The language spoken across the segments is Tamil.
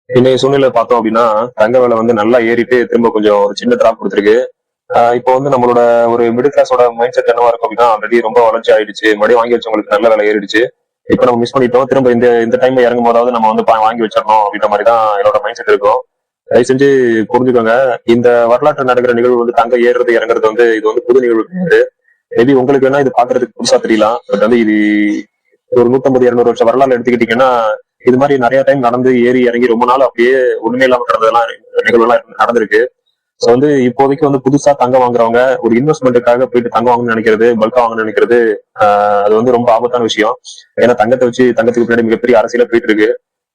இன்னைய சூழ்நிலை பார்த்தோம் அப்படின்னா தங்க விலை வந்து நல்லா ஏறிட்டு திரும்ப கொஞ்சம் ஒரு சின்ன டிராப் கொடுத்துருக்கு. இப்போ வந்து நம்மளோட ஒரு மிடில் கிளாஸோட மைண்ட் செட் என்னவா இருக்கும் அப்படின்னா ஆல்ரெடி ரொம்ப வளர்ச்சி ஆயிடுச்சு, மறுபடியும் வாங்கி வச்சவங்களுக்கு நல்ல விலை ஏறிடுச்சு. இப்ப நம்ம மிஸ் பண்ணிட்டோம், திரும்ப இந்த இந்த டைம்ல இறங்கும் போதாவது நம்ம வந்து வாங்கி வச்சிடணும் அப்படின்ற மாதிரி தான் என்னோட மைண்ட் செட் இருக்கும். தயவு செஞ்சு புரிஞ்சுக்கோங்க. இந்த வரலாற்று நடக்கிற நிகழ்வு வந்து தங்க ஏறுறது இறங்குறது வந்து இது வந்து புது நிகழ்வு கிடையாது. மேபி உங்களுக்கு வேணா இது பாக்குறதுக்கு புதுசா தெரியலாம். பட் வந்து இது ஒரு 150-200 வருஷம் வரலாறு எடுத்துக்கிட்டீங்கன்னா இது மாதிரி நிறைய டைம் நடந்து ஏறி இறங்கி ரொம்ப நாள் அப்படியே ஒண்ணுமே இல்லாம கிடந்ததெல்லாம் நிகழ்வுலாம் நடந்திருக்கு. சோ வந்து இப்போதைக்கு வந்து புதுசா தங்கம் வாங்குறவங்க ஒரு இன்வெஸ்ட்மெண்ட்டுக்காக போயிட்டு தங்கம் வாங்கணும்னு நினைக்கிறது, பல்கா வாங்கணும்னு நினைக்கிறது அது வந்து ரொம்ப ஆபத்தான விஷயம். ஏன்னா தங்கத்தை வச்சு தங்கத்துக்கு பின்னாடி மிகப்பெரிய அரசியல போயிட்டு இருக்கு.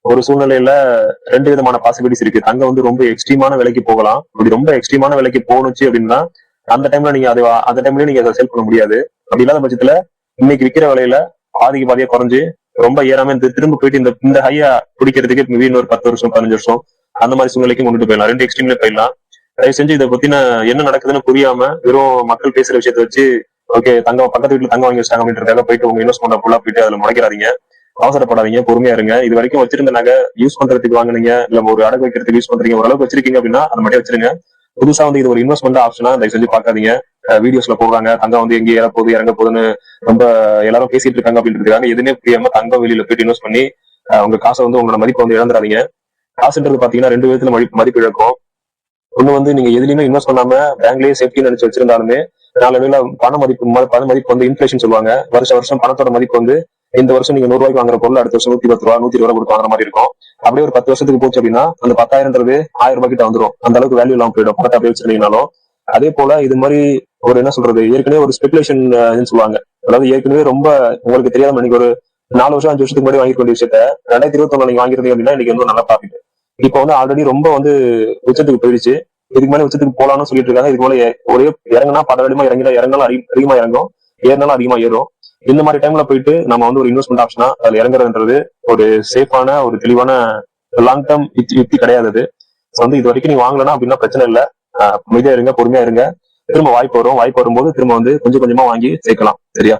ஒரு சூழ்நிலையில ரெண்டு விதமான பாசிபிலிட்டிஸ் இருக்கு. தங்கம் வந்து ரொம்ப எக்ஸ்ட்ரீமான விலைக்கு போகலாம். அப்படி ரொம்ப எக்ஸ்ட்ரீமான விலைக்கு போகணுச்சு அப்படின்னா அந்த டைம்ல நீங்க அது அந்த டைம்லயே நீங்க அதை சேல் பண்ண முடியாது. அப்படி இல்லாத பட்சத்துல இன்னைக்கு விற்கிற விலையில பாதிக்கு பாதியா குறைஞ்சு ரொம்ப ஏறாம திரும்ப போயிட்டு இந்த இந்த ஹையா பிடிக்கிறதுக்கு மேபி இன்னொரு 10 வருஷம் 15 வருஷம் அந்த மாதிரி சூழ்நிலைக்கு கொண்டுட்டு போயிடலாம். ரெண்டு எக்ஸ்ட்ரீம்ல போயிடலாம். தயவு செஞ்சு இதை பத்தின என்ன நடக்குதுன்னு புரியாம வெறும் மக்கள் பேசுற விஷயத்த வச்சு ஓகே தங்கம் பக்கத்து வீட்டுல தங்கம் வாங்கி வச்சிட்டாங்க அப்படின்றதுக்காக போயிட்டு உங்க இன்வெஸ்ட்மெண்ட் ஃபுல்லா போயிட்டு அதுல முளைக்கிறாதீங்க. அவசரப்படாதீங்க, பொறுமையா இருங்க. இது வரைக்கும் வச்சிருந்த நகை யூஸ் பண்றதுக்கு வாங்குனீங்க, இல்ல ஒரு அடகு வைக்கிறதுக்கு யூஸ் பண்றீங்க, ஓரளவுக்கு வச்சிருக்கீங்க அப்படின்னா அதை மட்டும் வச்சிருங்க. புதுசா வந்து இது ஒரு இன்வெஸ்ட்மெண்ட் ஆப்ஷனா தயவு செஞ்சு பாக்காதீங்க. வீடியோஸ்ல போடுறாங்க தங்கம் வந்து எங்க ஏற போகுது இறங்க போகுதுன்னு ரொம்ப எல்லாரும் பேசிட்டு இருக்காங்க அப்படின்றதுக்காக எதுவுமே புரியாம தங்கம் வெளியில போயிட்டு இன்வெஸ்ட் பண்ணி உங்க காசை வந்து உங்களோட மதிப்பை வந்து இழந்துடாதீங்க. காசுன்றது பாத்தீங்கன்னா ரெண்டு விதத்துல மதிப்பு இழக்கும். ஒண்ணு வந்து நீங்க எதுலயுமே இன்வெஸ்ட் பண்ணாம பேங்க்லயே சேஃப்டி நினைச்சு வச்சிருந்தாலுமே நாளடைவுல பண மதிப்பு வந்து இன்ஃபிளேஷன் சொல்லுவாங்க. வருஷம் பணத்தோட மதிப்பு வந்து இந்த வருஷம் நீங்க 100 ரூபாய்க்கு வாங்குற பொருள் அடுத்த வருஷம் 110 ரூபா 120 ரூபா கொடுத்து வாங்குற மாதிரி இருக்கும். அப்படியே ஒரு 10 வருஷத்துக்கு போச்சு அப்படின்னா அந்த 10,000ன்றது 1000 ரூபாய் கிட்ட வந்துடும். அந்த அளவுக்கு வேல்யூ இல்லாம போயிடும் பணத்தை அப்படியே வச்சிருந்தீங்கனாலும். அதே போல இது மாதிரி ஒரு என்ன சொல்றது ஏற்கனவே ஒரு ஸ்பெகுலேஷன் சொல்லுவாங்க. அதாவது ஏற்கனவே ரொம்ப உங்களுக்கு தெரியாம இன்னைக்கு ஒரு 4 வருஷம் 5 வருஷத்துக்கு முன்னாடி வாங்கிக்க வேண்டிய விஷயத்த 2021 நீங்க வாங்கிருந்தீங்க அப்படின்னா இன்னைக்கு வந்து நல்லா ப்ராஃபிட். இப்போ வந்து ஆல்ரெடி ரொம்ப வந்து உச்சத்துக்கு போயிடுச்சு. இதுக்கு மேலே உச்சத்துக்கு போலாம்னு சொல்லிட்டு இருக்காங்க. இதுக்கு மேலே ஒரே இறங்கினா பதவிடமா இறங்கினாலும் அதிகமா இறங்கும், ஏறினாலும் அதிகமா ஏறும். இந்த மாதிரி டைம்ல போயிட்டு நம்ம வந்து ஒரு இன்வெஸ்ட்மெண்ட் ஆப்ஷனா அதுல இறங்குறதுன்றது ஒரு சேஃபான ஒரு தெளிவான லாங் டேர்ம் யுக்தி கிடையாது. அது வந்து இது வரைக்கும் நீ வாங்கலன்னா அப்படின்னா பிரச்சனை இல்லை. அமைதியா இருங்க, பொறுமையா இருங்க. திரும்ப வாய்ப்பு வரும்போது திரும்ப வந்து கொஞ்சம் கொஞ்சமா வாங்கி சேர்க்கலாம். சரியா?